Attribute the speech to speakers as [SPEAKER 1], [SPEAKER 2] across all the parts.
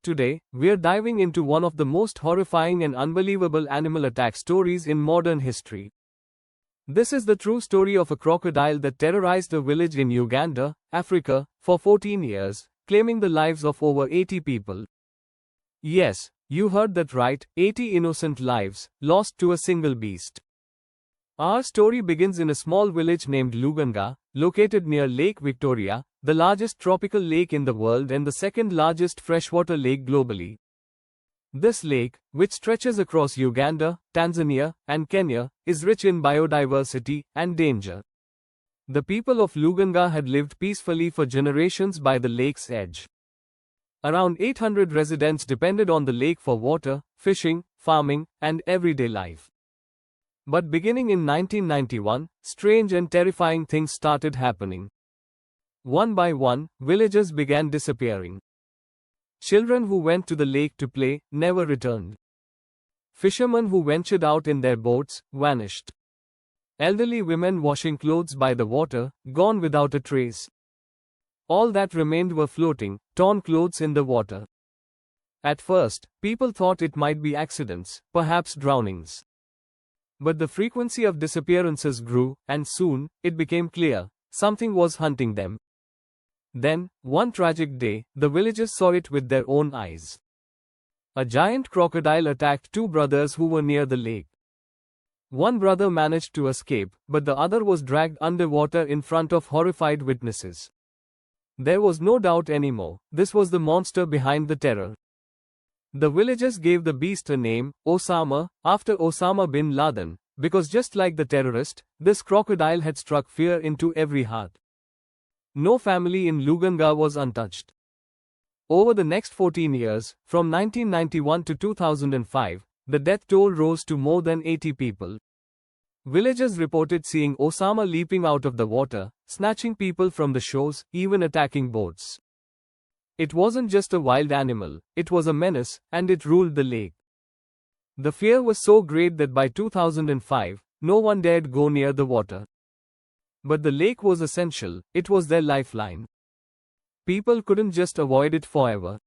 [SPEAKER 1] Today, we're diving into one of the most horrifying and unbelievable animal attack stories in modern history. This is the true story of a crocodile that terrorized a village in Uganda, Africa, for 14 years, claiming the lives of over 80 people. Yes, you heard that right, 80 innocent lives, lost to a single beast. Our story begins in a small village named Uganda, located near Lake Victoria, the largest tropical lake in the world and the second largest freshwater lake globally. This lake, which stretches across Uganda, Tanzania, and Kenya, is rich in biodiversity and danger. The people of Uganda had lived peacefully for generations by the lake's edge. Around 800 residents depended on the lake for water, fishing, farming, and everyday life. But beginning in 1991, strange and terrifying things started happening. One by one, villagers began disappearing. Children who went to the lake to play never returned. Fishermen who ventured out in their boats vanished. Elderly women washing clothes by the water, gone without a trace. All that remained were floating, torn clothes in the water. At first, people thought it might be accidents, perhaps drownings. But the frequency of disappearances grew, and soon, it became clear, something was hunting them. Then, one tragic day, the villagers saw it with their own eyes. A giant crocodile attacked two brothers who were near the lake. One brother managed to escape, but the other was dragged underwater in front of horrified witnesses. There was no doubt anymore, this was the monster behind the terror. The villagers gave the beast a name, Osama, after Osama bin Laden, because just like the terrorist, this crocodile had struck fear into every heart. No family in Uganda was untouched. Over the next 14 years, from 1991 to 2005, the death toll rose to more than 80 people. Villagers reported seeing Osama leaping out of the water, snatching people from the shores, even attacking boats. It wasn't just a wild animal, it was a menace, and it ruled the lake. The fear was so great that by 2005, no one dared go near the water. But the lake was essential, it was their lifeline. People couldn't just avoid it forever.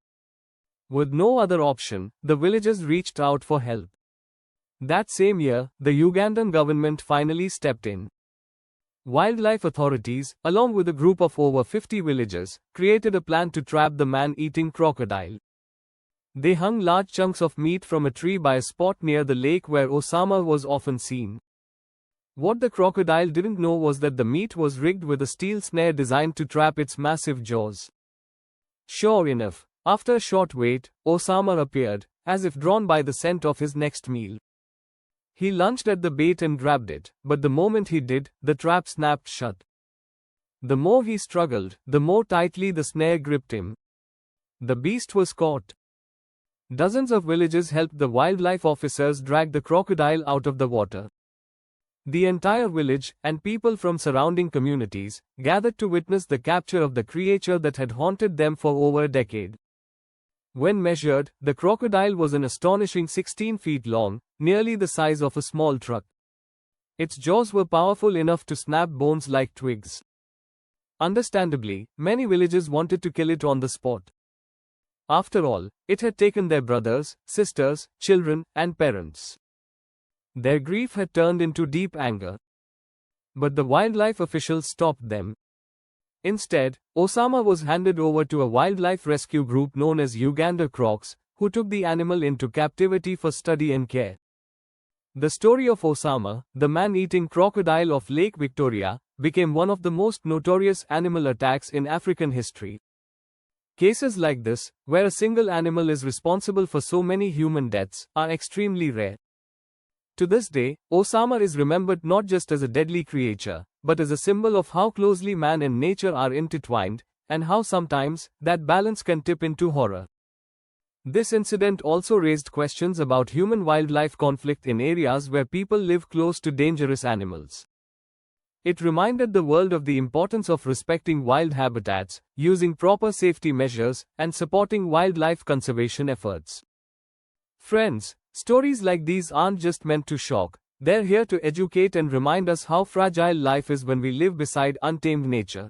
[SPEAKER 1] With no other option, the villagers reached out for help. That same year, the Ugandan government finally stepped in. Wildlife authorities, along with a group of over 50 villagers, created a plan to trap the man-eating crocodile. They hung large chunks of meat from a tree by a spot near the lake where Osama was often seen. What the crocodile didn't know was that the meat was rigged with a steel snare designed to trap its massive jaws. Sure enough, after a short wait, Osama appeared, as if drawn by the scent of his next meal. He lunged at the bait and grabbed it, but the moment he did, the trap snapped shut. The more he struggled, the more tightly the snare gripped him. The beast was caught. Dozens of villagers helped the wildlife officers drag the crocodile out of the water. The entire village, and people from surrounding communities, gathered to witness the capture of the creature that had haunted them for over a decade. When measured, the crocodile was an astonishing 16 feet long, nearly the size of a small truck. Its jaws were powerful enough to snap bones like twigs. Understandably, many villagers wanted to kill it on the spot. After all, it had taken their brothers, sisters, children, and parents. Their grief had turned into deep anger. But the wildlife officials stopped them. Instead, Osama was handed over to a wildlife rescue group known as Uganda Crocs, who took the animal into captivity for study and care. The story of Osama, the man-eating crocodile of Lake Victoria, became one of the most notorious animal attacks in African history. Cases like this, where a single animal is responsible for so many human deaths, are extremely rare. To this day, Osama is remembered not just as a deadly creature, but as a symbol of how closely man and nature are intertwined, and how sometimes, that balance can tip into horror. This incident also raised questions about human-wildlife conflict in areas where people live close to dangerous animals. It reminded the world of the importance of respecting wild habitats, using proper safety measures, and supporting wildlife conservation efforts. Friends, stories like these aren't just meant to shock, they're here to educate and remind us how fragile life is when we live beside untamed nature.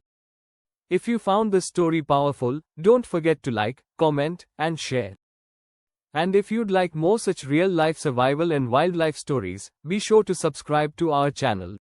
[SPEAKER 1] If you found this story powerful, don't forget to like, comment, and share. And if you'd like more such real-life survival and wildlife stories, be sure to subscribe to our channel.